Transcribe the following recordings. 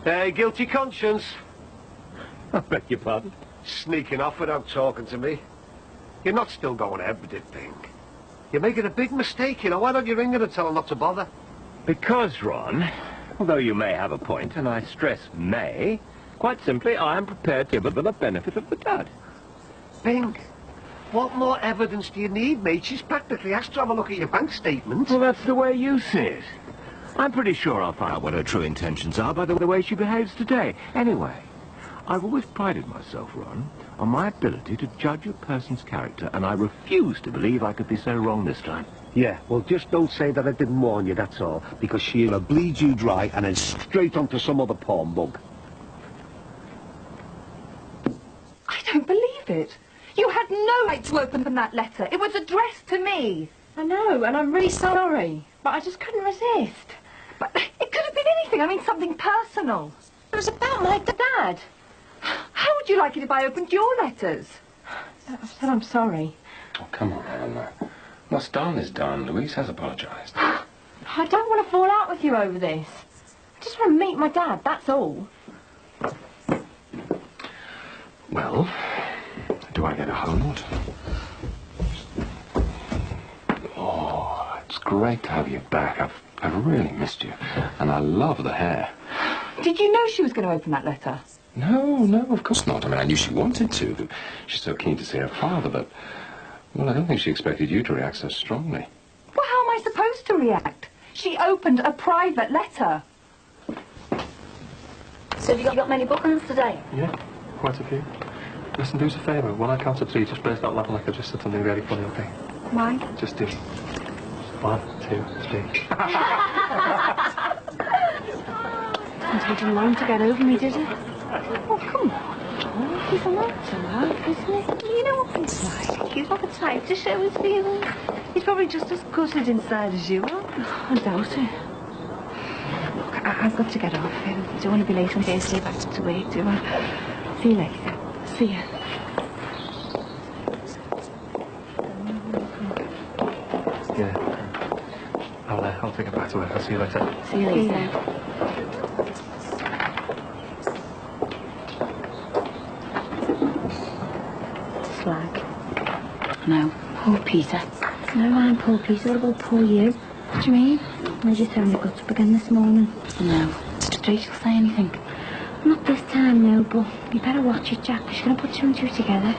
Guilty conscience. I beg your pardon? Sneaking off without talking to me. You're not still going ahead with the thing. You're making a big mistake, you know. Why don't you ring her and tell her not to bother? Because, Ron, although you may have a point, and I stress may, quite simply, I am prepared to give her the benefit of the doubt. Bing, what more evidence do you need, mate? She's practically asked to have a look at your bank statement. Well, that's the way you see it. I'm pretty sure I'll find out what her true intentions are by the way she behaves today. Anyway, I've always prided myself, Ron, on my ability to judge a person's character, and I refuse to believe I could be so wrong this time. Yeah, well, just don't say that I didn't warn you, that's all. Because she'll bleed you dry and then straight onto some other porn bug. I don't believe it. You had no right to open that letter. It was addressed to me. I know, and I'm really sorry. But I just couldn't resist. But it could have been anything. I mean, something personal. It was about my dad. How would you like it if I opened your letters? I've said I'm sorry. Oh, come on, Eleanor. What's done is done. Louise has apologised. I don't want to fall out with you over this. I just want to meet my dad, that's all. Well, do I get a hold? Oh, it's great to have you back. I've really missed you. And I love the hair. Did you know she was going to open that letter? No, of course not. I mean, I knew she wanted to. She's so keen to see her father, but... Well, I don't think she expected you to react so strongly. Well, how am I supposed to react? She opened a private letter. So have you got many bookings today? Yeah, quite a few. Listen, do us a favour. When I count to 3, just burst out laughing like I just said something really funny, okay? Why? Just do 1, 2, 3. Didn't take him long to get over me, did it? Oh, come on. He's allowed to laugh, isn't he? You know what he's like. He's not the type to show his feelings. He's probably just as gutted inside as you are. I doubt it. Look, I've got to get off. I don't want to be late on Thursday back to work, do I? See you later. See ya. Yeah. I'll take it back to work. I'll see you later. See you later. Slag. No. Poor Peter. No, I'm poor Peter. What about poor you? What do you mean? I just only got up again this morning. No. Did Rachel say anything? Not this time, no, but you better watch it, Jack. She's going to put 2 and 2 together.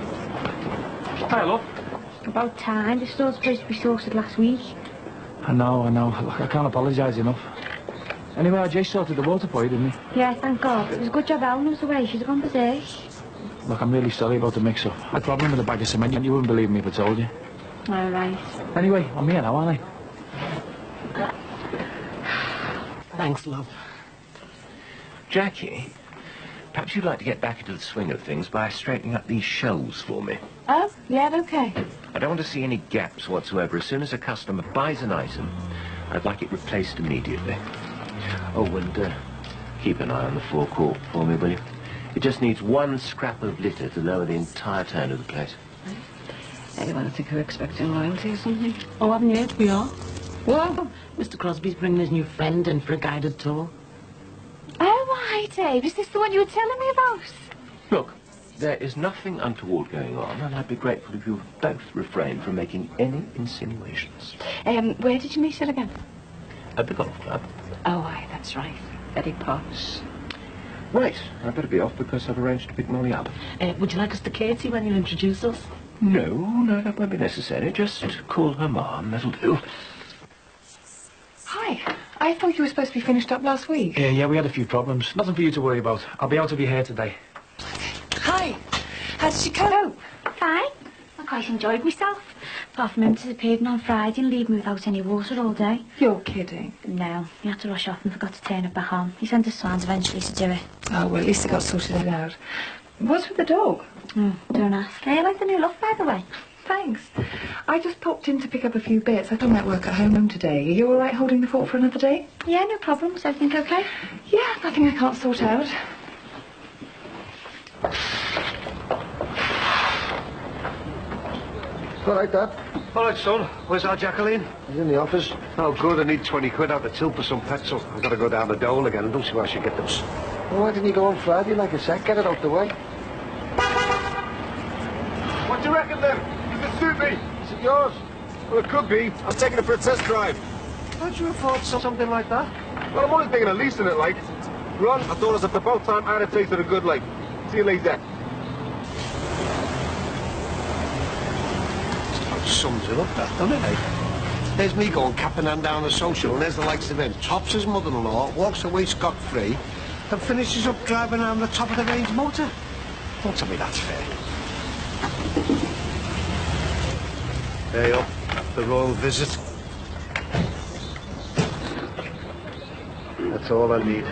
Hi, love. About time. The store's supposed to be sorted last week. I know. Look, I can't apologise enough. Anyway, Jay sorted the water for you, didn't he? Yeah, thank God. It was a good job Ellen was away. She'd have gone berserk. Look, I'm really sorry about the mix-up. I had a problem with a bag of cement, and you wouldn't believe me if I told you. All right. Anyway, I'm here now, aren't I? Thanks, love. Jackie, perhaps you'd like to get back into the swing of things by straightening up these shelves for me. Oh, yeah, okay. I don't want to see any gaps whatsoever. As soon as a customer buys an item, I'd like it replaced immediately. Oh, and keep an eye on the forecourt for me, will you? It just needs 1 scrap of litter to lower the entire tone of the place. Anyone think we're expecting royalty or something? Oh, haven't you heard? We are. Well, Mr. Crosby's bringing his new friend in for a guided tour. Oh, hi, Dave. Is this the one you were telling me about? Look, there is nothing untoward going on, and I'd be grateful if you both refrained from making any insinuations. Where did you meet her again? At the golf club. Oh, aye, that's right. Very posh. Right, I better be off because I've arranged to pick Molly up. Would you like us to Katie when you introduce us? No, that won't be necessary. Just call her Mom, that'll do. Hi. I thought you were supposed to be finished up last week. Yeah, we had a few problems. Nothing for you to worry about. I'll be out of your hair today. Hi. How did she cope? Fine. I quite enjoyed myself. Apart from him disappearing on Friday and leaving me without any water all day. You're kidding. No, he had to rush off and forgot to turn it back on. He sent his sons eventually to do it. Oh, well, at least it got sorted out. What's with the dog? Don't ask. I like the new look, by the way. Thanks. I just popped in to pick up a few bits. I thought I might work at home today. Are you all right holding the fort for another day? Yeah, no problem. Is everything okay? Yeah, nothing I can't sort out. All right, Dad. All right, son. Where's our Jacqueline? He's in the office. Oh, good. I need 20 quid out the till for some petrol. I've got to go down the dole again. I don't see why I should get them. Well, why didn't you go on Friday like I said? Get it out the way. What do you reckon then? Does it suit me? Is it yours? Well, it could be. I'm taking it for a test drive. How'd you afford something like that? Well, I'm only thinking of leasing it, like. Ron, I thought it was about time I had a taste of the good life. See you later. Sums it up, that, doesn't it, eh? There's me going cap and hand down the social, and there's the likes of him. Tops his mother-in-law, walks away scot-free, and finishes up driving around the top of the range motor. Don't tell me that's fair. Hey up, the royal visit. That's all I need.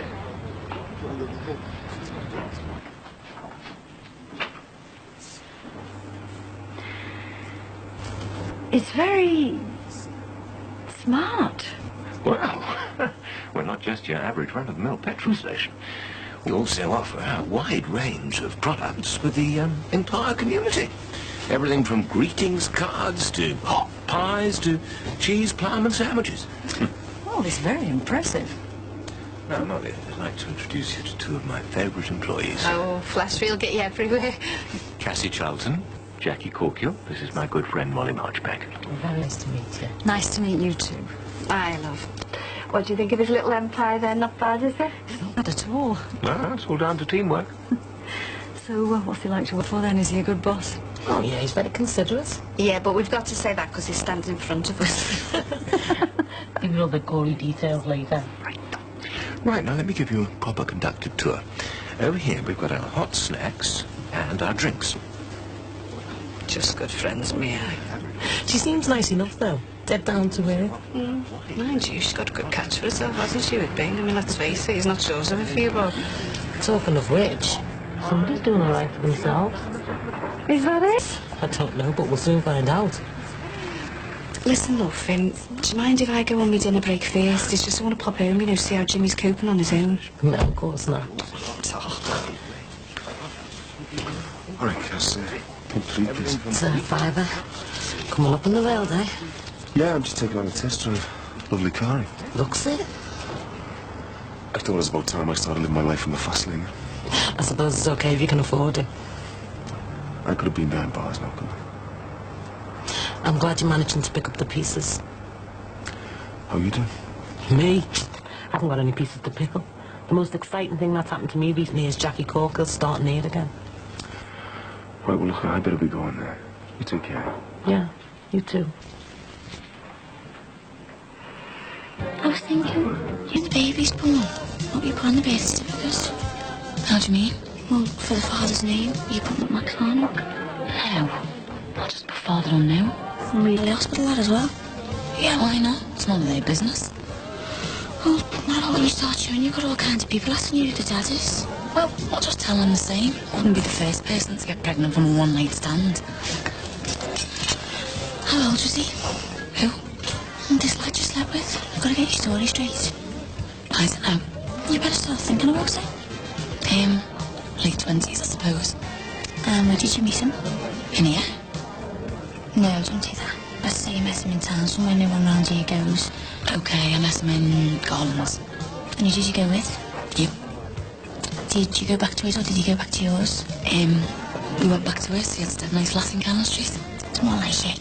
It's very smart. Well, we're not just your average run-of-the-mill petrol station. We also offer a wide range of products for the entire community. Everything from greetings cards to hot pies to cheese, plum and sandwiches. Oh, it's very impressive. Now, Molly, I'd like to introduce you to two of my favourite employees. Oh, Flashfield will get you everywhere. Cassie Charlton, Jackie Corkill. This is my good friend Molly Marchbank. Very nice to meet you. Nice to meet you too. Aye, love. What do you think of his little empire then? Not bad, is it? It's not bad at all. Well, it's all down to teamwork. So, what's he like to work for then? Is he a good boss? Oh, yeah, he's very considerate. Yeah, but we've got to say that because he stands in front of us. Give you all the gory details later. Right, now let me give you a proper conducted tour. Over here we've got our hot snacks and our drinks. Just good friends, me. She seems nice enough, though. Dead down to earth. Mind you, she's got a good catch for herself, hasn't she, with Bing? I mean, let's face it, he's not sure of a few, but... Talking of which, somebody's doing all right for themselves. Is that it? I don't know, but we'll soon find out. Listen, love, do you mind if I go on my dinner break first? It's just I want to pop home, you know, see how Jimmy's coping on his own. No, of course not. All right, Cass, complete this. It's a fiver. Coming up on the rail day. Yeah, I'm just taking on a test drive. Lovely car. Looks it. I thought it was about time I started living my life in the fast lane. I suppose it's okay if you can afford it. I could have been behind bars now, couldn't I? I'm glad you're managing to pick up the pieces. How you doing? Me? I haven't got any pieces to pick up. The most exciting thing that's happened to me recently is Jackie Corkill starting here again. Right, well, look, I better be going there. You take care. Yeah, you too. I was thinking, when the baby's born, what you put on the birth certificate? How do you mean? Well, for the father's name, you put Max Harnock. No, I'll just put father on now. And read the hospital lad as well. Yeah, why not? It's none of their business. Well, what about when you start showing you've got all kinds of people asking you who the dad is? Well, I'll just tell them the same. Wouldn't be the first person to get pregnant from a one-night stand. How old was he? Who? This lad you slept with. I've got to get your story straight. I don't know. You better start thinking about it. Late 20s, I suppose. Where did you meet him? In here? No, don't do that. Best say you met him in town somewhere no one round here goes. Okay, I met him in Garland's. And who did you go with? You. Did you go back to his or did you go back to yours? We went back to his. He had a dead nice lass in Cannon Street. It's more like it.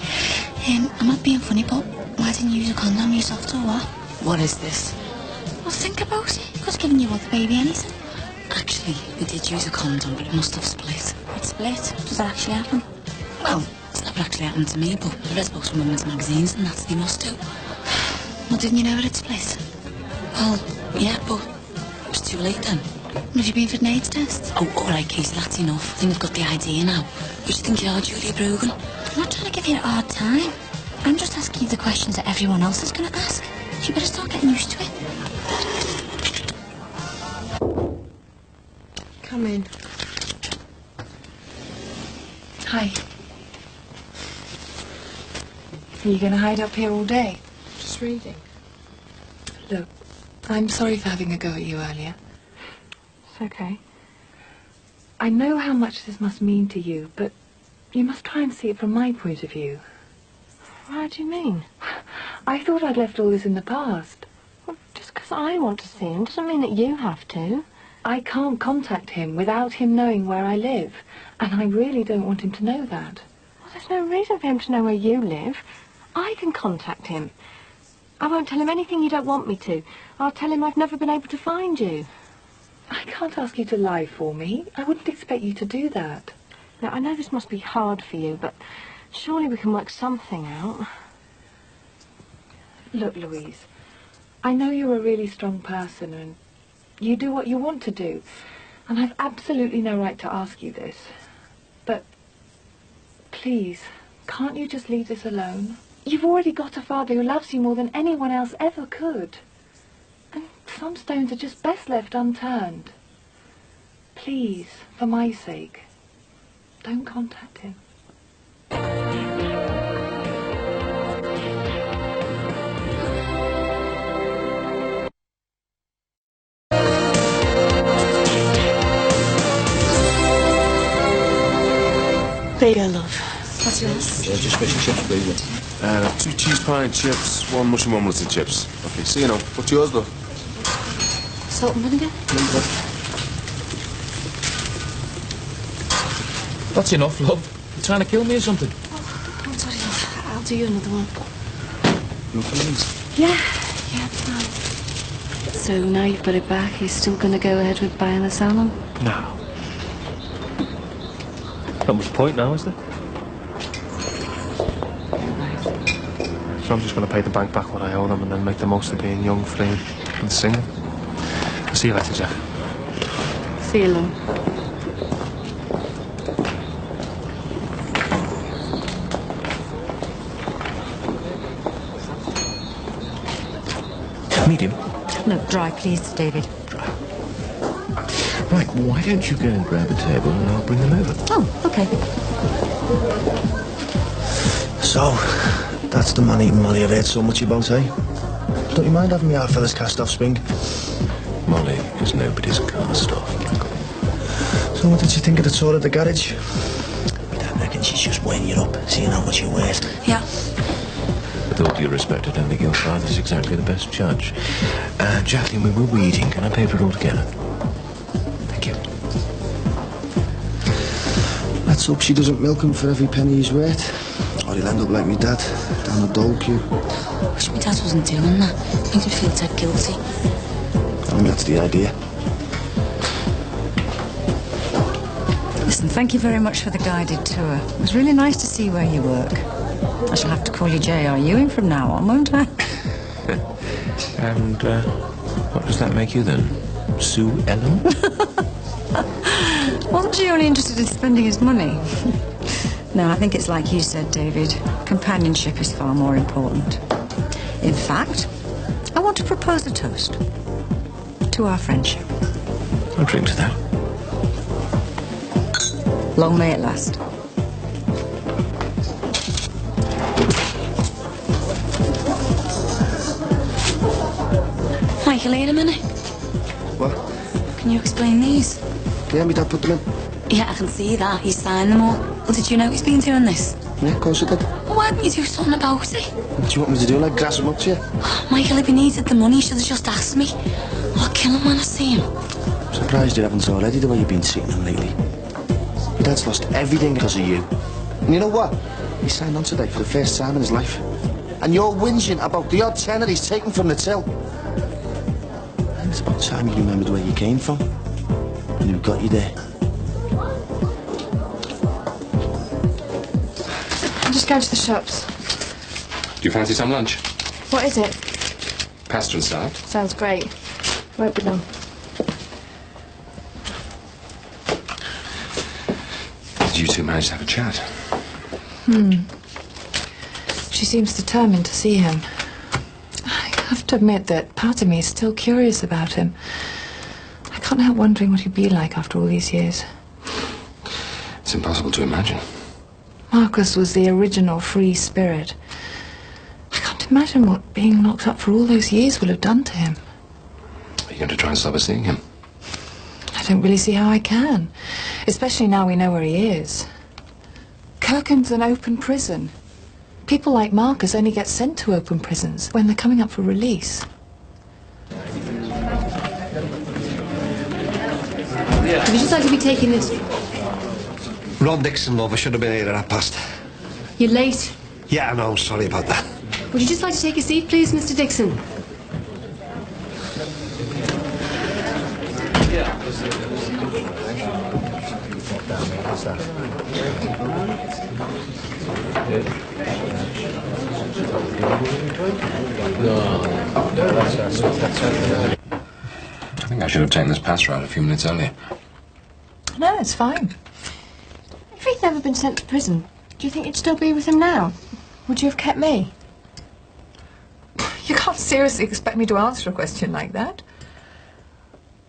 I'm not being funny, but why didn't you use a condom yourself or what? What is this? Well, think about it. Could have given you all the baby anything. Actually, we did use a condom, but it must have split. It split? Does that actually happen? Well, it's never actually happened to me, but I read books from women's magazines, and that's they must do. Well, didn't you know it had split? Well, yeah, but it was too late then. Have you been for an AIDS test? Oh, all right, Casey, that's enough. I think we've got the idea now. Who do you think you are, Julia Brogan? I'm not trying to give you a hard time. I'm just asking you the questions that everyone else is going to ask. You better start getting used to it. Come in. Hi. Are you going to hide up here all day? Just reading. Look, I'm sorry for having a go at you earlier. It's okay. I know how much this must mean to you, but you must try and see it from my point of view. How do you mean? I thought I'd left all this in the past. Well, just because I want to see him doesn't mean that you have to. I can't contact him without him knowing where I live. And I really don't want him to know that. Well, there's no reason for him to know where you live. I can contact him. I won't tell him anything you don't want me to. I'll tell him I've never been able to find you. I can't ask you to lie for me. I wouldn't expect you to do that. Now, I know this must be hard for you, but surely we can work something out. Look, Louise, I know you're a really strong person and you do what you want to do. And I've absolutely no right to ask you this. But please, can't you just leave this alone? You've already got a father who loves you more than anyone else ever could. And some stones are just best left unturned. Please, for my sake, don't contact him. There you go, love. What's yours? Yeah, just fish and chips, please. 2 cheese pie and chips, 1 mushroom omelette and chips. Okay, see you now. What's yours, love? Salt and vinegar? That's enough, love. You trying to kill me or something? Oh, sorry, love. I'll do you another one. No feelings? Yeah, fine. So now you've got it back, you're still going to go ahead with buying the salon? No. Not much point now, is there? So I'm just going to pay the bank back what I owe them and then make the most of being young, free and single. I'll see you later, Jack. See you, love. Medium. No, dry, please, David. Right, why don't you go and grab a table and I'll bring them over? Oh, okay. So, that's the man-eating Molly I've heard so much about, eh? Don't you mind having me out for this cast-off, Spring? Molly is nobody's cast-off. So what did you think of the tour at the garage? I don't reckon she's just weighing you up, seeing how much you're worth. Yeah. With all due respect, I don't think your father's exactly the best judge. Jackie, when we're eating, can I pay for it all together? Thank you. Let's hope she doesn't milk him for every penny he's worth. Or he'll end up like me dad, down the dole queue. Wish my dad wasn't doing that. Made him feel dead guilty. I think that's the idea. Listen, thank you very much for the guided tour. It was really nice to see where you work. I shall have to call you J.R. Ewing from now on, won't I? And what does that make you then? Sue Ellen? Wasn't she only interested in spending his money? No, I think it's like you said, David. Companionship is far more important. In fact, I want to propose a toast to our friendship. I'll drink to that. Long may it last. Michael, wait a minute. What? Can you explain these? Yeah, my dad put them in. Yeah, I can see that. He signed them all. Well, did you know he's been doing this? Yeah, of course I did. Well, why didn't you do something about it? What do you want me to do, like grass him up to you? Michael, if he needed the money, he should have just asked me. I'll kill him when I see him. I'm surprised you haven't already, the way you've been seeing him lately. Your dad's lost everything because of you. And you know what? He signed on today for the first time in his life. And you're whinging about the odd tenner he's taken from the till. And it's about time you remembered where you came from. And who got you there. I'm just going to the shops. Do you fancy some lunch? What is it? Pasta and salad. Sounds great. Won't be long. Did you two manage to have a chat? She seems determined to see him. I have to admit that part of me is still curious about him. I can't help wondering what he'd be like after all these years. It's impossible to imagine. Marcus was the original free spirit. I can't imagine what being locked up for all those years will have done to him. Are you going to try and stop us seeing him? I don't really see how I can, especially now we know where he is. Kirkham's an open prison. People like Marcus only get sent to open prisons when they're coming up for release. Would you just like to be taking this? Ron Dixon, love, I should have been here at 1:30. You're late. Yeah, I know, I'm sorry about that. Would you just like to take a seat, please, Mr. Dixon? I think I should have taken this pass round a few minutes earlier. No, it's fine. If he'd never been sent to prison, do you think you'd still be with him now? Would you have kept me? You can't seriously expect me to answer a question like that.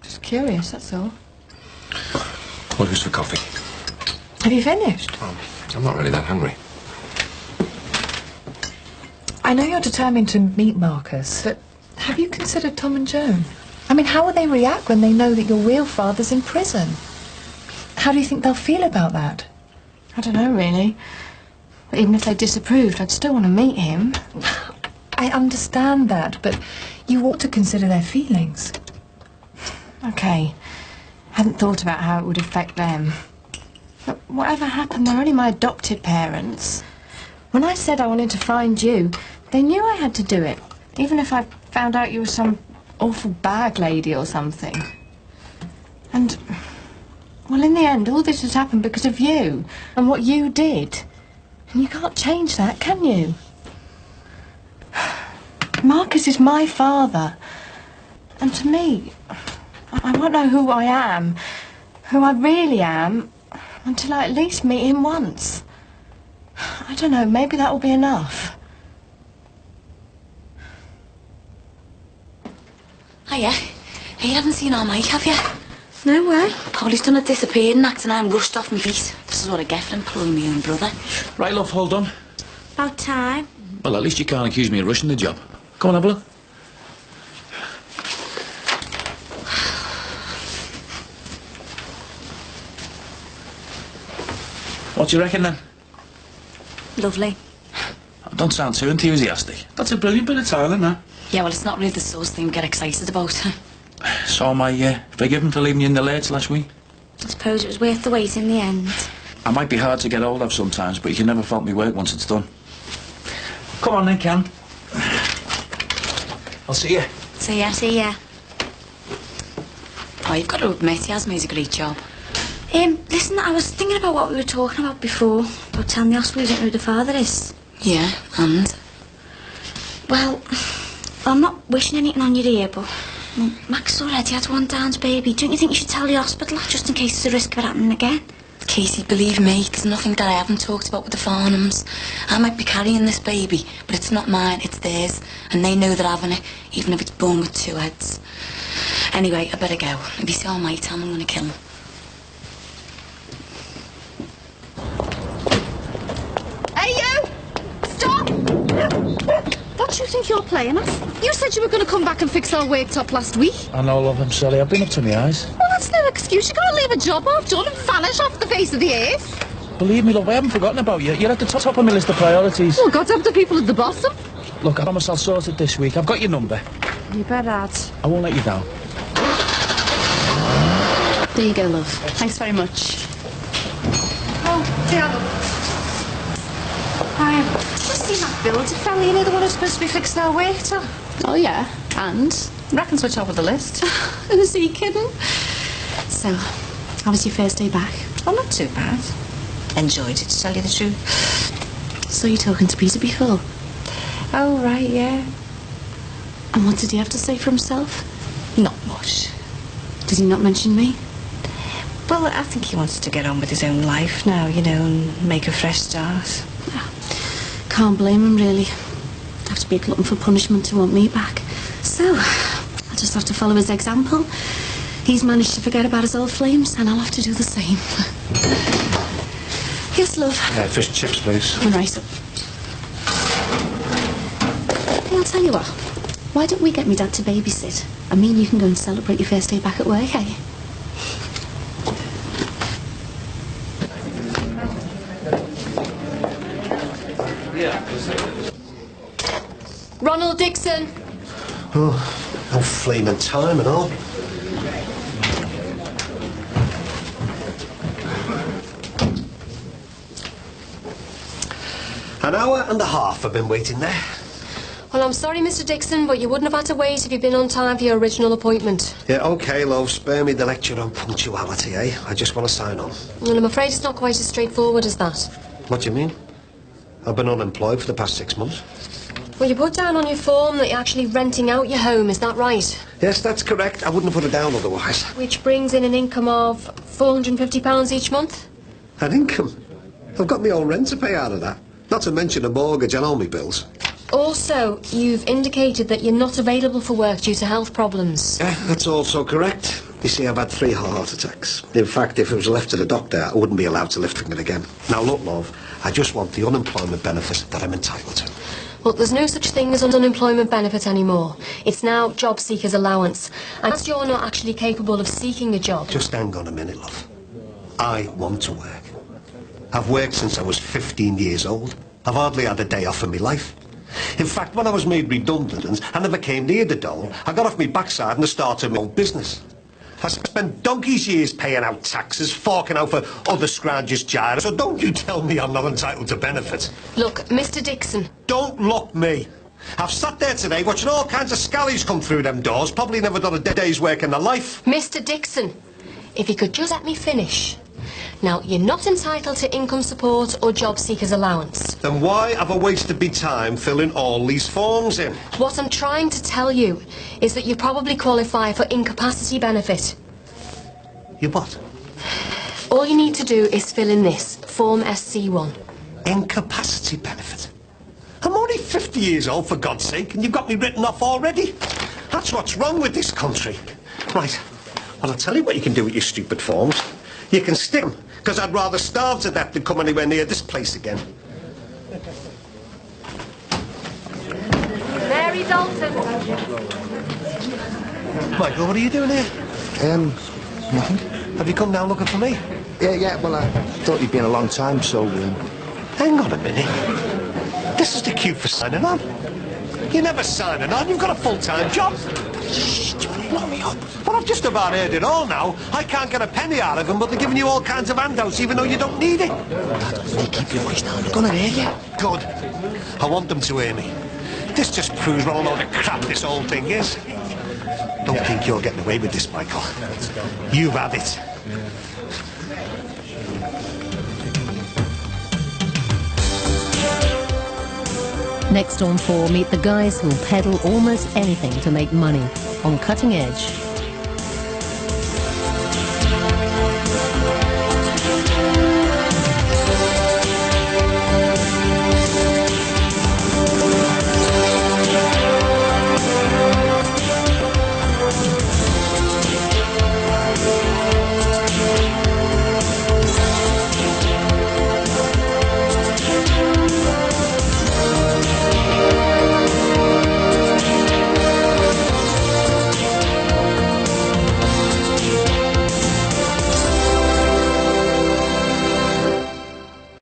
Just curious, that's all. What is for coffee? Have you finished? I'm not really that hungry. I know you're determined to meet Marcus, but have you considered Tom and Joan? I mean, how will they react when they know that your real father's in prison? How do you think they'll feel about that? I don't know, really. But even if they disapproved, I'd still want to meet him. I understand that, but you ought to consider their feelings. OK. Hadn't thought about how it would affect them. But whatever happened, they're only my adopted parents. When I said I wanted to find you, they knew I had to do it. Even if I found out you were some awful bag lady or something. And, well, in the end, all this has happened because of you and what you did. And you can't change that, can you? Marcus is my father. And to me, I won't know who I am, who I really am, until I at least meet him once. I don't know, maybe that will be enough. Hiya. Hey, you haven't seen our Mike, have you? No way. Polly's done a disappearing act and I'm rushed off my feet. This is what I get for employing my own brother. Right, love, hold on. About time. Well, at least you can't accuse me of rushing the job. Come on, have a look. What do you reckon, then? Lovely. Don't sound too enthusiastic. That's a brilliant bit of tiling, that. Yeah, well, it's not really the sort of thing to get excited about. So am I forgiven for leaving you in the lurch last week? I suppose it was worth the wait in the end. I might be hard to get hold of sometimes, but you can never fault me work once it's done. Come on then, Cam. I'll see you. See ya. Oh, you've got to admit, he has made a great job. Listen, I was thinking about what we were talking about before, about telling the hospital you don't know who the father is. Yeah, and? Well, I'm not wishing anything on you here, but Max already had one Downs baby. Don't you think you should tell the hospital that, just in case there's a risk of it happening again? Casey, believe me, there's nothing that I haven't talked about with the Farnhams. I might be carrying this baby, but it's not mine, it's theirs. And they know they're having it, even if it's born with two heads. Anyway, I better go. If you see all my time, I'm going to kill him. Hey, you! Stop! What do you think you're playing at? You said you were going to come back and fix our worktop last week. I know, love, I'm sorry. I've been up to my eyes. Well, that's no excuse. You can't leave a job half done and vanish off the face of the earth. Believe me, love, I haven't forgotten about you. You're at the top of my list of priorities. Well, God's help the people at the bottom. Look, I promise I'll sort it this week. I've got your number. You bet, Dad. I won't let you down. There you go, love. Thanks very much. Oh, dear. Just seen that builder fella, you know, the one who's supposed to be fixing our worktop. Oh, yeah. And? Reckons we're top of the list. Is he kidding? So, how was your first day back? Oh, not too bad. Enjoyed it, to tell you the truth. So you're talking to Peter before? Oh, right, yeah. And what did he have to say for himself? Not much. Did he not mention me? Well, I think he wants to get on with his own life now, you know, and make a fresh start. Can't blame him, really. Have to be a glutton for punishment to want me back. So, I'll just have to follow his example. He's managed to forget about his old flames, and I'll have to do the same. Yes, love. Fish and chips, please. All right. Hey, I'll tell you what. Why don't we get me dad to babysit? And me and you can go and celebrate your first day back at work, eh? Ronald Dixon. Oh, no flaming time and all. An hour and a half I've been waiting there. Well, I'm sorry, Mr. Dixon, but you wouldn't have had to wait if you'd been on time for your original appointment. Yeah, OK, love, spare me the lecture on punctuality, eh? I just want to sign on. Well, I'm afraid it's not quite as straightforward as that. What do you mean? I've been unemployed for the past 6 months. Well, you put down on your form that you're actually renting out your home, is that right? Yes, that's correct. I wouldn't have put it down otherwise. Which brings in an income of £450 each month? An income? I've got my own rent to pay out of that. Not to mention a mortgage and all my bills. Also, you've indicated that you're not available for work due to health problems. Yeah, that's also correct. You see, I've had 3 heart attacks. In fact, if it was left to the doctor, I wouldn't be allowed to lift it again. Now, look, love, I just want the unemployment benefit that I'm entitled to. Well, there's no such thing as an unemployment benefit anymore. It's now job seeker's allowance. And as you're not actually capable of seeking a job... Just hang on a minute, love. I want to work. I've worked since I was 15 years old. I've hardly had a day off in my life. In fact, when I was made redundant and I never came near the dole, I got off my backside and I started my own business. I spent donkey's years paying out taxes, forking out for other scroungers' gyres, so don't you tell me I'm not entitled to benefits. Look, Mr. Dixon... Don't look me. I've sat there today watching all kinds of scallies come through them doors, probably never done a day's work in their life. Mr. Dixon, if you could just let me finish. Now, you're not entitled to income support or job seeker's allowance. Then why have I wasted my time filling all these forms in? What I'm trying to tell you is that you probably qualify for incapacity benefit. You what? All you need to do is fill in this, Form SC1. Incapacity benefit? I'm only 50 years old, for God's sake, and you've got me written off already? That's what's wrong with this country. Right, well, I'll tell you what you can do with your stupid forms. You can stick them, because I'd rather starve to death than come anywhere near this place again. Mary Dalton. Michael, what are you doing here? Nothing. Have you come down looking for me? Yeah, well, I thought you'd been a long time, so... Hang on a minute. This is the cue for signing on. You're never signing on. You've got a full-time job. Shh, you blow me up. Well, I've just about heard it all now. I can't get a penny out of them, but they're giving you all kinds of handouts, even though you don't need it. Dad, keep your voice down. They're gonna hear you. Good. I want them to hear me. This just proves what a load of crap this whole thing is. Don't think you're getting away with this, Michael. You've had it. Next on 4, meet the guys who'll peddle almost anything to make money on Cutting Edge.